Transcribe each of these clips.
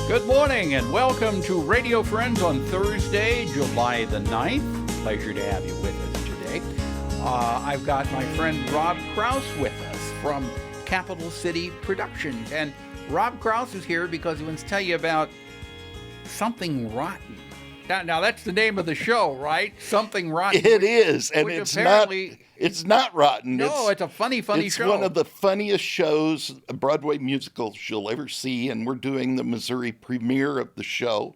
Good morning and welcome to Radio Friends on Thursday, July the 9th. Pleasure to have you with us today. I've got my friend Rob Crouse with us from Capital City Productions. And Rob Crouse is here because he wants to tell you about Something Rotten. Now that's the name of the show, right? Something Rotten. It is, and it's not rotten. No, it's a funny show. It's one of the funniest shows, Broadway musicals you'll ever see, and we're doing the Missouri premiere of the show.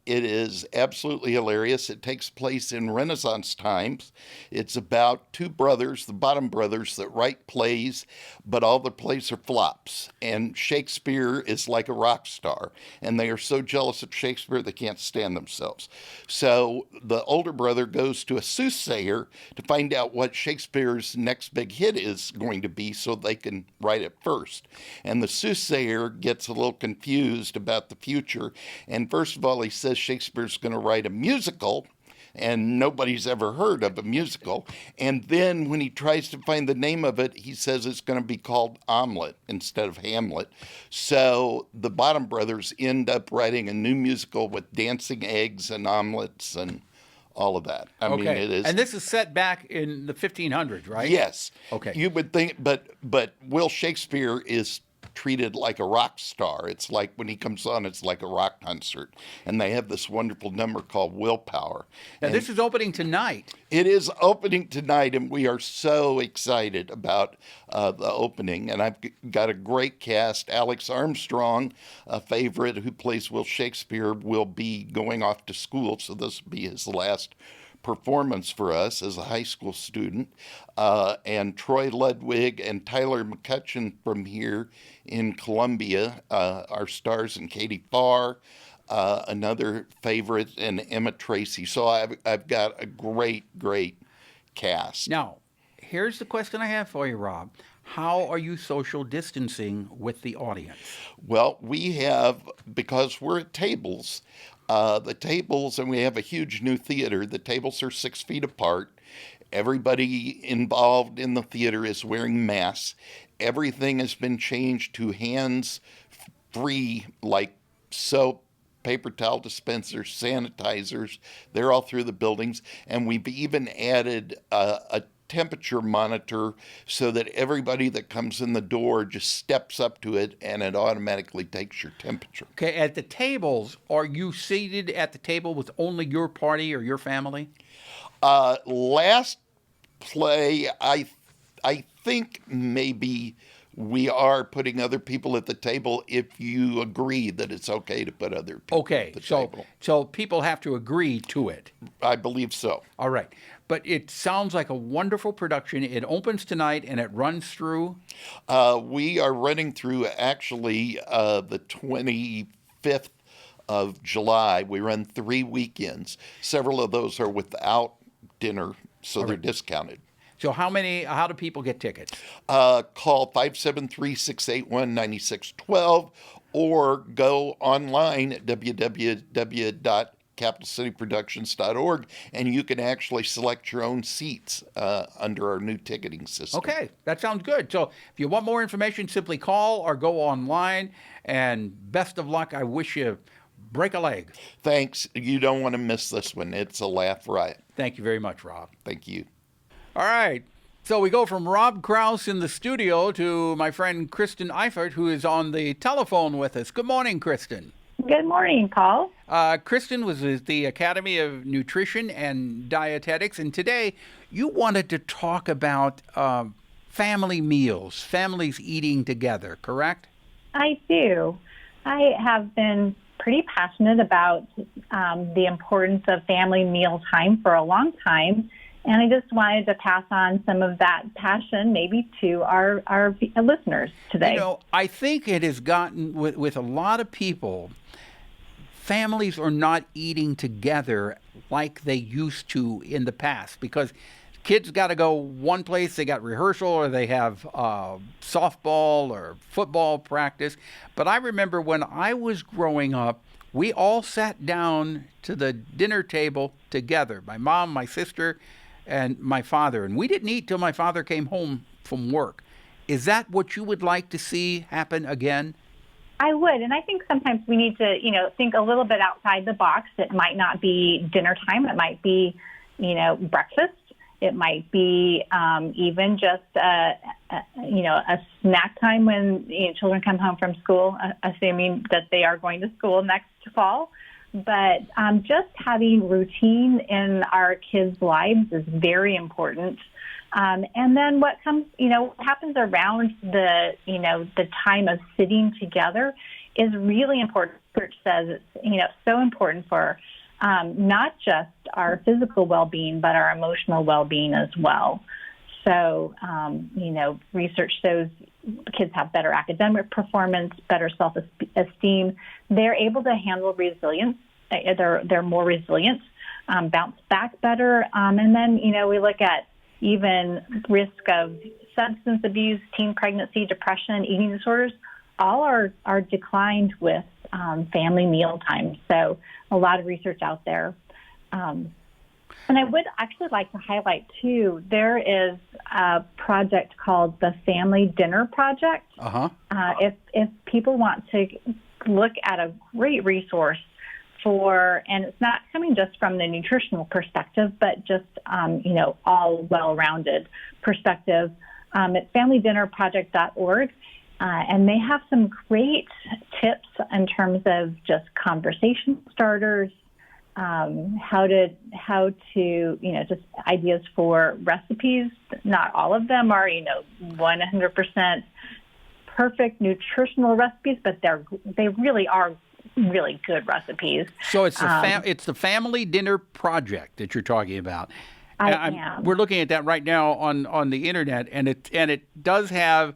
It is absolutely hilarious. It takes place in Renaissance times. It's about two brothers, the Bottom brothers, that write plays, but all the plays are flops. And Shakespeare is like a rock star, and they are so jealous of Shakespeare they can't stand themselves. So the older brother goes to a soothsayer to find out what Shakespeare's next big hit is going to be so they can write it first. And the soothsayer gets a little confused about the future, and first of all he says Shakespeare's going to write a musical, and nobody's ever heard of a musical. And then when he tries to find the name of it, he says it's going to be called Omelette instead of Hamlet. So the Bottom brothers end up writing a new musical with dancing eggs and omelets and all of that. I mean, it is. And this is set back in the 1500s, right? Yes. Okay. You would think, but Will Shakespeare is treated like a rock star. It's like when he comes on, it's like a rock concert. And they have this wonderful number called Willpower. Now, and this is opening tonight. It is opening tonight, and we are so excited about the opening. And I've got a great cast. Alex Armstrong, a favorite who plays Will Shakespeare, will be going off to school, so this will be his last performance for us as a high school student, and Troy Ludwig and Tyler McCutcheon from here in Columbia are stars, and Katie Farr, another favorite, and Emma Tracy. So I've got a great cast. Now, here's the question I have for you, Rob. How are you social distancing with the audience? Well, we have, because we're at tables, the tables, and we have a huge new theater, the tables are 6 feet apart. Everybody involved in the theater is wearing masks. Everything has been changed to hands-free, like soap, paper towel dispensers, sanitizers. They're all through the buildings. And we've even added a temperature monitor so that everybody that comes in the door just steps up to it and it automatically takes your temperature. Okay, at the tables, are you seated at the table with only your party or your family? Last play, I think maybe we are putting other people at the table if you agree that it's okay to put other people at the table. So people have to agree to it. I believe so. All right. But it sounds like a wonderful production. It opens tonight and it runs through? We are running through actually the 25th of July. We run 3 weekends. Several of those are without dinner, so they're discounted. So how do people get tickets? Call 573-681-9612 or go online at www.capitalcityproductions.org, and you can actually select your own seats under our new ticketing system. Okay, that sounds good. So if you want more information, simply call or go online, and best of luck. I wish you break a leg. Thanks. You don't want to miss this one. It's a laugh riot. Thank you very much, Rob. Thank you. All right. So we go from Rob Crouse in the studio to my friend Kristen Eiffert, who is on the telephone with us. Good morning, Kristen. Good morning, Paul. Kristen was at the Academy of Nutrition and Dietetics, and today you wanted to talk about family meals, families eating together, correct? I do. I have been pretty passionate about the importance of family meal time for a long time, and I just wanted to pass on some of that passion maybe to our listeners today. You know, I think it has gotten, with a lot of people, families are not eating together like they used to in the past because kids got to go one place, they got rehearsal or they have softball or football practice. But I remember when I was growing up, we all sat down to the dinner table together, my mom, my sister, and my father. And we didn't eat till my father came home from work. Is that what you would like to see happen again? I would. And I think sometimes we need to, think a little bit outside the box. It might not be dinner time. It might be, breakfast. It might be even just, a snack time when children come home from school, assuming that they are going to school next fall. But just having routine in our kids' lives is very important. And then what happens around the time of sitting together is really important. Research says it's, so important for not just our physical well-being, but our emotional well-being as well. So, research shows kids have better academic performance, better self-esteem. They're able to handle resilience. They're more resilient, bounce back better. And then, we look at even risk of substance abuse, teen pregnancy, depression, eating disorders, all are declined with family meal time. So a lot of research out there. And I would actually like to highlight, too, there is a project called the Family Dinner Project. Uh-huh. If people want to look at a great resource and it's not coming just from the nutritional perspective, but just, all well-rounded perspective, at familydinnerproject.org. And they have some great tips in terms of just conversation starters, how to, just ideas for recipes. Not all of them are, 100% perfect nutritional recipes, but they really are really good recipes. So it's the Family Dinner Project that you're talking about. I am. We're looking at that right now on the internet, and it does have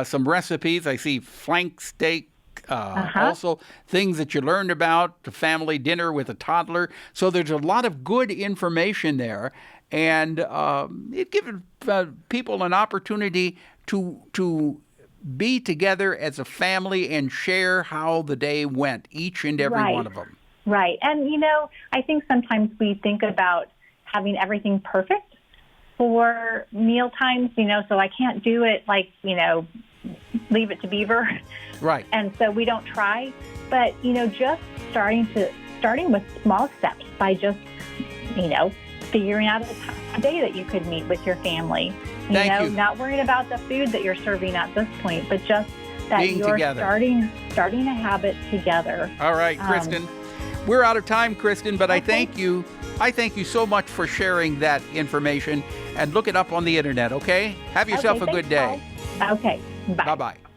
some recipes. I see flank steak. Also, things that you learned about the family dinner with a toddler. So there's a lot of good information there, and it gives people an opportunity to be together as a family and share how the day went, each and every one of them. Right. And, I think sometimes we think about having everything perfect for meal times, so I can't do it like, leave it to Beaver. Right. And so we don't try. But, just starting with small steps by just, figuring out a day that you could meet with your family. Thank you. Not worrying about the food that you're serving at this point, but just that being you're together. starting a habit together. All right, Kristen. We're out of time, Kristen, but I thank you. I thank you so much for sharing that information, and look it up on the internet, okay? Have yourself a good day. Paul. Okay. Bye. Bye-bye.